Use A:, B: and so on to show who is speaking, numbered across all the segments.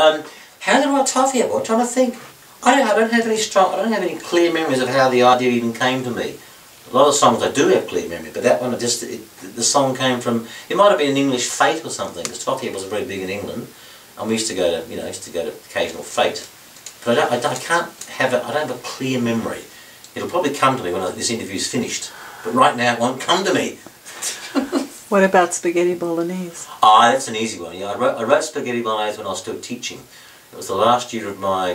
A: How did I write Toffee Apple? I'm trying to think. I don't have any clear memories of how the idea even came to me. A lot of songs I do have clear memory, but that one, the song came from, it might have been an English fete or something, because Toffee Apples are very big in England, and we used to go to, occasional fete. But I don't have a clear memory. It'll probably come to me when this interview's finished, but right now it won't come to me.
B: What about spaghetti bolognese?
A: Ah, that's an easy one. Yeah, I wrote spaghetti bolognese when I was still teaching. It was the last year of my, I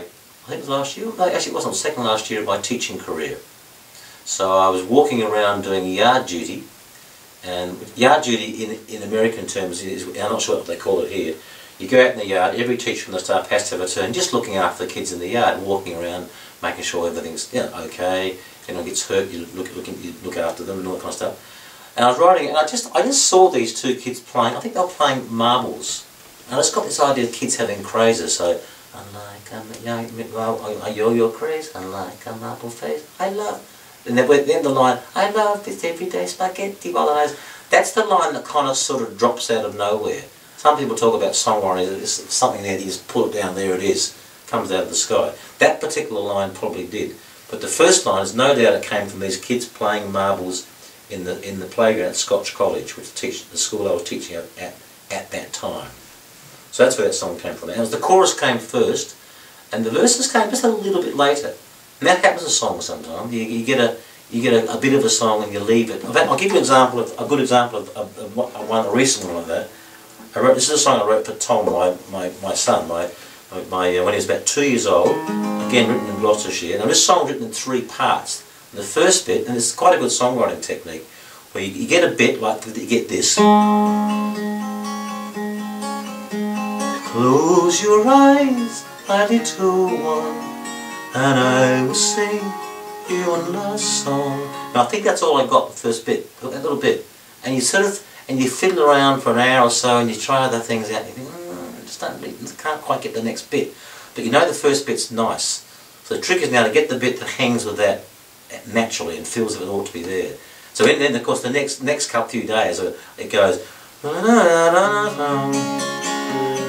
A: think it was last year? No, actually it wasn't, the second last year of my teaching career. So I was walking around doing yard duty, and yard duty in American terms is, I'm not sure what they call it here, you go out in the yard, every teacher from the staff has to have a turn just looking after the kids in the yard, walking around, making sure everything's okay, if anyone gets hurt, you look after them and all that kind of stuff. And I was writing, and I just saw these two kids playing, I think they were playing marbles. And I just got this idea of kids having crazes, so, unlike a yo-yo craze, unlike a marble face, I love. And then the line, I love this everyday spaghetti bolognese. That's the line that kind of sort of drops out of nowhere. Some people talk about songwriting, it's something there, you just pull it down, there it is, comes out of the sky. That particular line probably did. But the first line is no doubt it came from these kids playing marbles in the playground at Scotch College, which the school I was teaching at that time. So that's where that song came from. And the chorus came first, and the verses came just a little bit later. And that happens in songs sometimes. You get a bit of a song and you leave it. In fact, I'll give you a good example of a recent one like that. This is a song I wrote for Tom, my son, when he was about 2 years old. Again, written in Gloucestershire. Now this song's written in 3 parts. And the first bit, and it's quite a good songwriting technique, where you get a bit like you get this. Close your eyes, my little one, and I will sing you one last song. Now I think that's all I got, the first bit, that little bit. And you you fiddle around for an hour or so and you try other things out and you think, I can't quite get the next bit. But you know the first bit's nice. So the trick is now to get the bit that hangs with that naturally and feels that it ought to be there. So then of course the next few days it goes,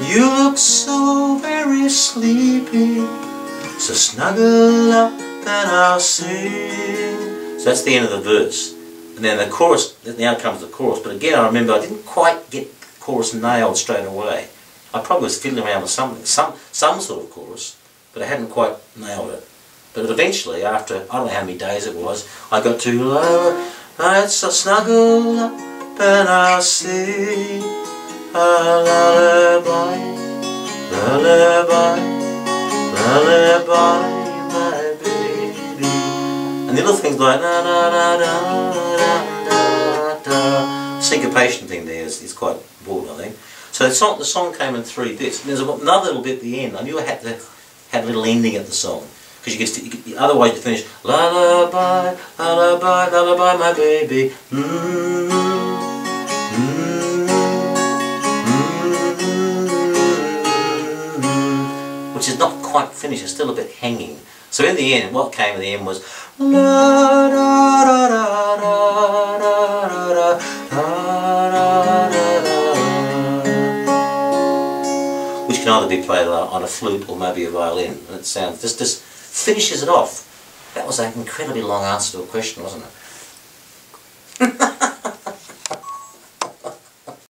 A: you look so very sleepy, so snuggle up and I'll sing. So that's the end of the verse. And then the chorus, now comes the chorus. But again I remember I didn't quite get the chorus nailed straight away. I probably was fiddling around with something, some sort of chorus, but I hadn't quite nailed it. But eventually, after, I don't know how many days it was, I got to let's snuggle up and I'll sing a lullaby, lullaby, lullaby, my baby. And the little things like da da da da da da. Syncopation thing there is quite important, I think. So the song came in 3 bits. And there's another little bit at the end. I knew I had to have a little ending at the song. Because otherwise you finish lullaby, lullaby, lullaby, my baby. Which is not quite finished, it's still a bit hanging. So in the end, what came in the end was la da da da da da da da, which can either be played on a flute or maybe a violin, and it sounds just finishes it off. That was an incredibly long answer to a question, wasn't it?